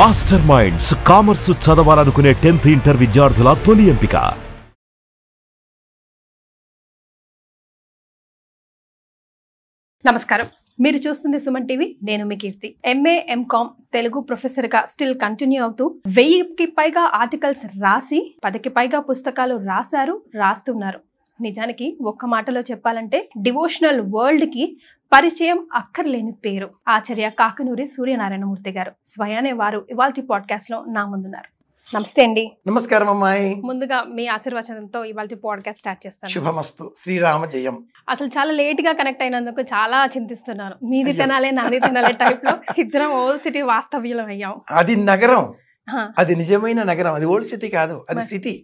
Master minds commerce చదవాలనుకునే 10th inter విద్యార్థుల తొలి ఎంపిక. నమస్కారం, మీరు చూస్తుంది సుమన్ టీవీ. నేను మీ కీర్తి. ఎంఏ ఎంకామ్ తెలుగు ప్రొఫెసర్గా స్టిల్ కంటిన్యూ అవుతూ 1000కి పైగా ఆర్టికల్స్ రాసి 10కి పైగా పుస్తకాలు రాస్తున్నారు. నిజానికి ఒక్క మాటలో చెప్పాలంటే డివోషనల్ వరల్డ్ కి పరిచయం అక్కర్లేని పేరు ఆచార్య కాకనూరి సూర్యనారాయణమూర్తి గారు. స్వయానే వారు ఇవాల్టి పాడ్కాస్ట్ లో నా ముందున్నారు. నమస్తే అండి. నమస్కారం అమ్మాయి. ముందుగా మీ ఆశీర్వచనంతో ఇవాల్టి పాడ్కాస్ట్ స్టార్ట్ చేస్తాను. శుభమస్తు. శ్రీరామ జయం. అసలు చాలా లేట్ గా కనెక్ట్ అయినందుకు చాలా చింతిస్తున్నాను. మీది తినాలే నాది తినాలే టైప్ లో ఇద్దరం ఓల్డ్ సిటీ వాస్తవ్యం అయ్యాం. అది నగరం, అది నిజమైన నగరం. అది ఓల్డ్ సిటీ కాదు, అది సిటీ.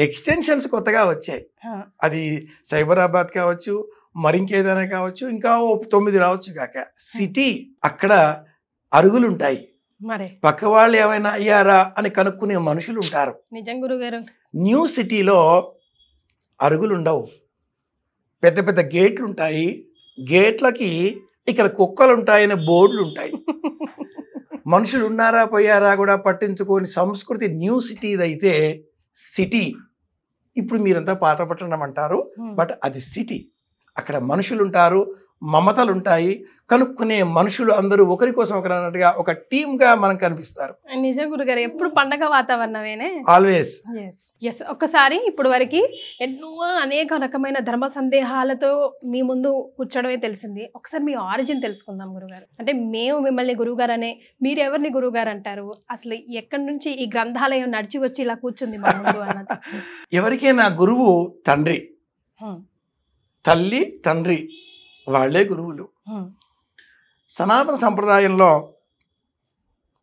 ఎక్స్టెన్షన్స్ కొత్తగా వచ్చాయి. అది సైబరాబాద్ కావచ్చు, మరింకేదైనా కావచ్చు, ఇంకా 9 రావచ్చు కాక. సిటీ అక్కడ అరుగులుంటాయి. పక్క వాళ్ళు ఏమైనా అయ్యారా అని కనుక్కునే మనుషులు ఉంటారు. నిజం గురుగారు. న్యూ సిటీలో అరుగులు ఉండవు, పెద్ద పెద్ద గేట్లు ఉంటాయి. గేట్లకి ఇక్కడ కుక్కలు ఉంటాయనే బోర్డులు ఉంటాయి. మనుషులు ఉన్నారా పోయారా కూడా పట్టించుకోని సంస్కృతి న్యూ సిటీది అయితే సిటీ. ఇప్పుడు మీరంతా పాత పట్టణం అంటారు, బట్ అది సిటీ. అక్కడ మనుషులు ఉంటారు, మమతలు ఉంటాయి, కనుక్కునే మనుషులు అందరూ ఒకరి కోసం ఒకరు అన్నట్టుగా ఒక టీమ్గా మనకు కనిపిస్తారు. నిజం గురుగారు, ఎప్పుడు పండగ వాతావరణమేనే ఆల్వేస్. ఒక్కసారి ఇప్పుడు వరకు ఎన్నో అనేక రకమైన ధర్మ సందేహాలతో మీ ముందు కూర్చోడమే తెలిసింది. ఒకసారి మీ ఆరిజిన్ తెలుసుకుందాం గురుగారు. అంటే మేము మిమ్మల్ని గురువుగారు అనే, మీరు ఎవరిని గురువుగారు అంటారు? అసలు ఎక్కడి నుంచి ఈ గ్రంథాలయం నడిచి వచ్చి ఇలా కూర్చుంది మా ముందు అన్నది? ఎవరికైనా గురువు తండ్రి, తల్లి, తండ్రి, వాళ్ళే గురువులు. సనాతన సంప్రదాయంలో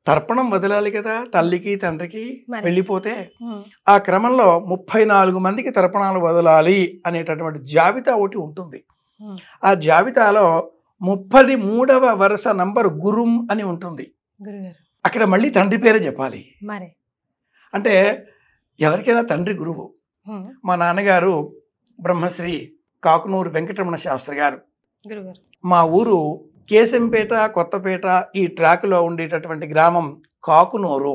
తర్పణం వదలాలి కదా తల్లికి తండ్రికి. వెళ్ళిపోతే ఆ క్రమంలో 34 మందికి తర్పణాలు వదలాలి అనేటటువంటి జాబితా ఒకటి ఉంటుంది. ఆ జాబితాలో 33వ వరుస నంబర్ గురుం అని ఉంటుంది. అక్కడ మళ్ళీ తండ్రి పేరే చెప్పాలి. అంటే ఎవరికైనా తండ్రి గురువు. మా నాన్నగారు బ్రహ్మశ్రీ కాకునూరు వెంకటరమణ శాస్త్రి గారు. మా ఊరు కేశంపేట, కొత్తపేట ఈ ట్రాక్లో ఉండేటటువంటి గ్రామం కాకునూరు.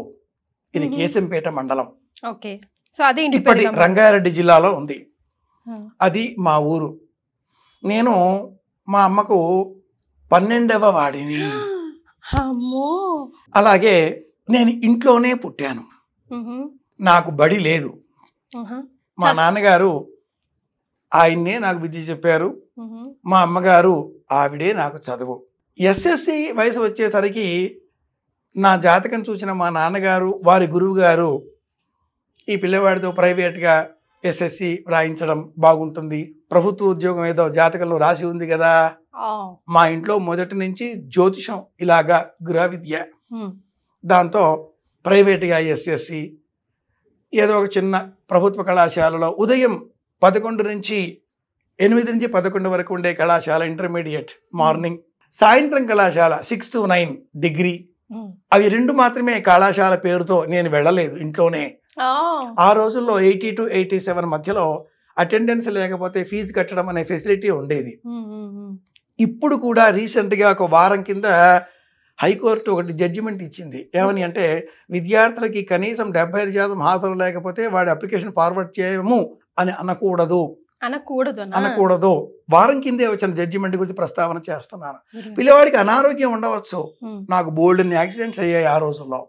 ఇది కేశంపేట మండలం. ఇప్పటి రంగారెడ్డి జిల్లాలో ఉంది. అది మా ఊరు. నేను మా అమ్మకు 12వ వాడిని. అలాగే నేను ఇంట్లోనే పుట్టాను. నాకు బడి లేదు. మా నాన్నగారు ఆయన్నే నాకు విద్య చెప్పారు. మా అమ్మగారు ఆవిడే నాకు చదువు. ఎస్ఎస్సి వయసు వచ్చేసరికి నా జాతకం చూసిన మా నాన్నగారు, వారి గురువు గారు, ఈ పిల్లవాడితో ప్రైవేట్గా ఎస్ఎస్సి రాయించడం బాగుంటుంది, ప్రభుత్వ ఉద్యోగం ఏదో జాతకంలో రాసి ఉంది కదా. మా ఇంట్లో మొదటి నుంచి జ్యోతిషం ఇలాగా గృహ విద్య. దాంతో ప్రైవేట్గా ఎస్ఎస్సి ఏదో ఒక చిన్న ప్రభుత్వ కళాశాలలో ఉదయం 11 నుంచి 8 నుంచి 11 వరకు ఉండే కళాశాల ఇంటర్మీడియట్ మార్నింగ్, సాయంత్రం కళాశాల 6 to 9 డిగ్రీ. అవి 2 మాత్రమే కళాశాల పేరుతో నేను వెళ్ళలేదు, ఇంట్లోనే. ఆ రోజుల్లో 80 to 87 మధ్యలో అటెండెన్స్ లేకపోతే ఫీజు కట్టడం అనే ఫెసిలిటీ ఉండేది. ఇప్పుడు కూడా రీసెంట్గా ఒక వారం కింద హైకోర్టు ఒకటి జడ్జిమెంట్ ఇచ్చింది. ఏమని అంటే, విద్యార్థులకి కనీసం 75% హాజరు లేకపోతే వాడి అప్లికేషన్ ఫార్వర్డ్ చేయము అని అనకూడదు. వారం కిందే వచ్చిన జడ్జిమెంట్ గురించి ప్రస్తావన చేస్తున్నాను. పిల్లవాడికి అనారోగ్యం ఉండవచ్చు, నాకు బోల్డెన్ యాక్సిడెంట్స్ అయ్యాయి ఆ రోజుల్లో.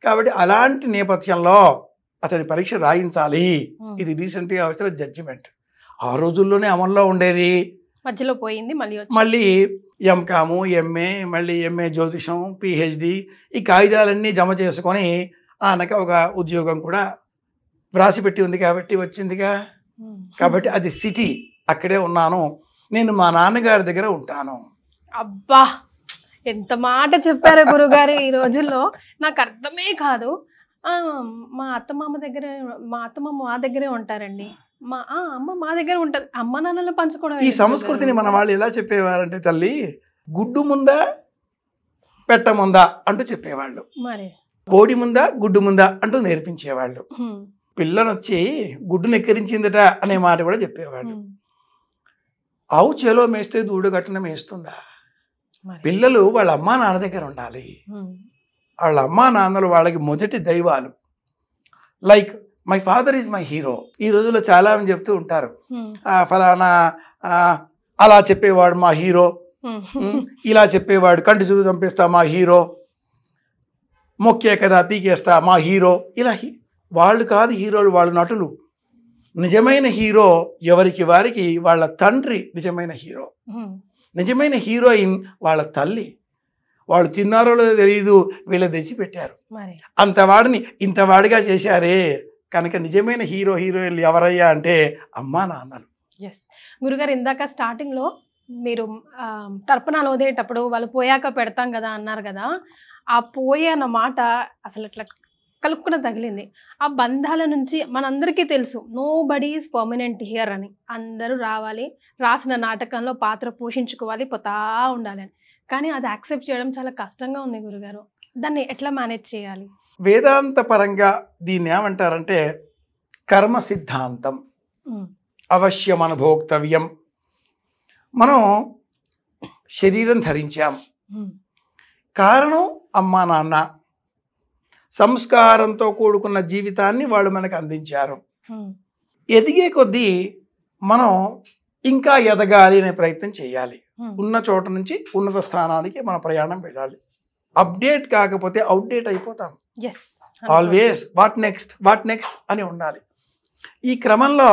కాబట్టి అలాంటి నేపథ్యంలో అతడి పరీక్ష రాయించాలి. ఇది రీసెంట్గా వచ్చిన జడ్జిమెంట్. ఆ రోజుల్లోనే అమల్లో ఉండేది. మధ్యలో పోయింది. మళ్ళీ ఎంకాము, ఎంఏ, మళ్ళీ ఎంఏ జ్యోతిషం, పిహెచ్డి, ఈ కాగితాలన్నీ జమ చేసుకొని ఆనక ఒక ఉద్యోగం కూడా వ్రాసిపెట్టి ఉంది కాబట్టి వచ్చిందిగా. కాబట్టి అది సిటీ. అక్కడే ఉన్నాను. నేను మా నాన్నగారి దగ్గర ఉంటాను. అబ్బా, ఎంత మాట చెప్పారు గురుగారు. ఈ రోజుల్లో నాకు అర్థమే కాదు. మా అత్తమామ మా దగ్గరే ఉంటారండి, మా అమ్మ మా దగ్గర ఉంటారు. అమ్మ నాన్నలు పంచుకోవడం. ఈ సంస్కృతిని మన వాళ్ళు ఎలా చెప్పేవారంటే, తల్లి గుడ్డు ముందా పెట్ట ముందా అంటూ చెప్పేవాళ్ళు. కోడి ముందా గుడ్డు ముందా అంటూ నేర్పించేవాళ్ళు. పిల్లనొచ్చి గుడ్డును ఎక్కిరించిందట అనే మాట కూడా చెప్పేవాళ్ళు. ఆవు చేలో మేస్తే దూడు గట్టున మేస్తుందా? పిల్లలు వాళ్ళ అమ్మా నాన్న దగ్గర ఉండాలి. వాళ్ళ అమ్మా నాన్నలు వాళ్ళకి మొదటి దైవాలు. Like my father is my hero. ఈ రోజుల్లో చాలా మంది చెప్తూ ఉంటారు, ఫలానా అలా చెప్పేవాడు మా హీరో, ఇలా చెప్పేవాడు కంటి చూపు చంపేస్తా మా హీరో, మొక్కే కదా పీకేస్తా మా హీరో. ఇలా వాళ్ళు కాదు హీరోలు, వాళ్ళు నటులు. నిజమైన హీరో ఎవరికి వారికి వాళ్ళ తండ్రి నిజమైన హీరో. నిజమైన హీరోయిన్ వాళ్ళ తల్లి. వాళ్ళు తిన్నారో లేదో తెలియదు, వీళ్ళు తెచ్చిపెట్టారు. అంతవాడిని ఇంతవాడిగా చేశారే. కనుక నిజమైన హీరో హీరోయిన్లు ఎవరయ్యా అంటే అమ్మా నాన్నలు. ఎస్ గురుగారు, ఇందాక స్టార్టింగ్లో మీరు తర్పణాలు వదిలేటప్పుడు వాళ్ళు పోయాక పెడతాం కదా అన్నారు కదా, ఆ పోయే అన్న మాట అసలు ఇట్లా కలుపుకున్న తగిలింది. ఆ బంధాల నుంచి మనందరికీ తెలుసు nobody is permanent here అని. అందరూ రావాలి, రాసిన నాటకంలో పాత్ర పోషించుకోవాలి, పోతా ఉండాలి అని. కానీ అది యాక్సెప్ట్ చేయడం చాలా కష్టంగా ఉంది గురుగారు. దాన్ని ఎట్లా మేనేజ్ చేయాలి? వేదాంత పరంగా దీన్ని ఏమంటారంటే కర్మ సిద్ధాంతం, అవశ్యం అనుభోక్తవ్యం. మనం శరీరం ధరించాం, కారణం అమ్మా నాన్న. సంస్కారంతో కూడుకున్న జీవితాన్ని వాళ్ళు మనకు అందించారు. ఎదిగే కొద్దీ మనం ఇంకా ఎదగాలి అనే ప్రయత్నం చేయాలి. ఉన్న చోట నుంచి ఉన్నత స్థానానికి మన ప్రయాణం వెళ్ళాలి. అప్డేట్ కాకపోతే అవుట్డేట్ అయిపోతాం. ఆల్వేస్ వాట్ నెక్స్ట్ అని ఉండాలి. ఈ క్రమంలో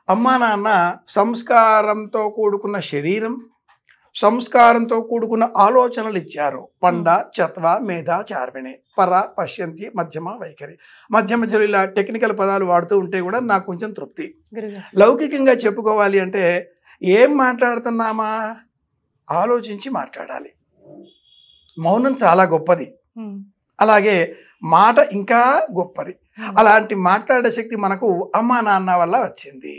అమ్మా నాన్న సంస్కారంతో కూడుకున్న శరీరం, సంస్కారంతో కూడుకున్న ఆలోచనలు ఇచ్చారు. పండ చత్వ మేధ చార్విణి పర పశ్యంతి మధ్యమ వైఖరి. మధ్య మధ్యలో ఇలా టెక్నికల్ పదాలు వాడుతూ ఉంటే కూడా నాకు కొంచెం తృప్తి. లౌకికంగా చెప్పుకోవాలి అంటే ఏం మాట్లాడుతున్నామా ఆలోచించి మాట్లాడాలి. మౌనం చాలా గొప్పది, అలాగే మాట ఇంకా గొప్పది. అలాంటి మాట్లాడే శక్తి మనకు అమ్మా నాన్న వల్ల వచ్చింది.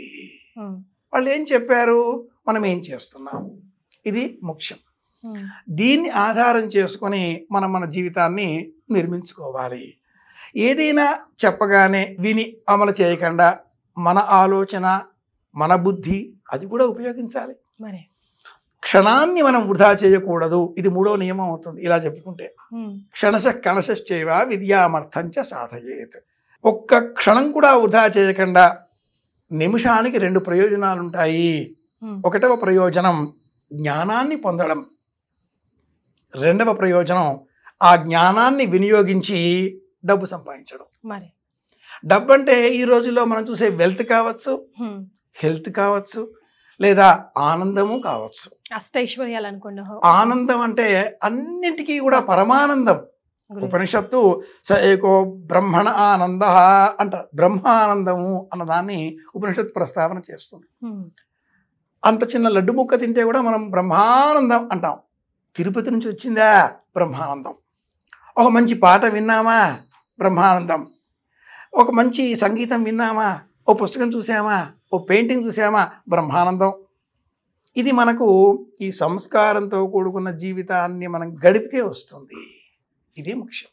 వాళ్ళు ఏం చెప్పారు, మనం ఏం చేస్తున్నాం, ఇది ముఖ్యం. దీన్ని ఆధారం చేసుకొని మనం మన జీవితాన్ని నిర్మించుకోవాలి. ఏదైనా చెప్పగానే విని అమలు చేయకుండా మన ఆలోచన, మన బుద్ధి అది కూడా ఉపయోగించాలి. క్షణాన్ని మనం వృధా చేయకూడదు. ఇది 3వ నియమం అవుతుంది ఇలా చెప్పుకుంటే. క్షణశ కణశ్చైవ విద్యామర్థంచ సాధయేత్. ఒక్క క్షణం కూడా వృధా చేయకుండా నిమిషానికి 2 ప్రయోజనాలు ఉంటాయి. 1వ ప్రయోజనం జ్ఞానాన్ని పొందడం, 2వ ప్రయోజనం ఆ జ్ఞానాన్ని వినియోగించి డబ్బు సంపాదించడం. డబ్బు అంటే ఈ రోజుల్లో మనం చూసే వెల్త్ కావచ్చు, హెల్త్ కావచ్చు, లేదా ఆనందము కావచ్చు. అష్టైశ్వర్యాలు అనుకోండి. ఆనందం అంటే అన్నింటికీ కూడా పరమానందం. ఉపనిషత్తు స ఏకో బ్రహ్మణ ఆనంద అంట. బ్రహ్మానందము అన్నదాన్ని ఉపనిషత్తు ప్రస్తావన చేస్తుంది. అంత చిన్న లడ్డు ముక్క తింటే కూడా మనం బ్రహ్మానందం అంటాం. తిరుపతి నుంచి వచ్చిందా బ్రహ్మానందం. ఒక మంచి పాట విన్నామా బ్రహ్మానందం. ఒక మంచి సంగీతం విన్నామా, ఓ పుస్తకం చూసామా, ఓ పెయింటింగ్ చూసామా బ్రహ్మానందం. ఇది మనకు ఈ సంస్కారంతో కూడుకున్న జీవితాన్ని మనం గడిపితే వస్తుంది. ఇదే ముఖ్యం.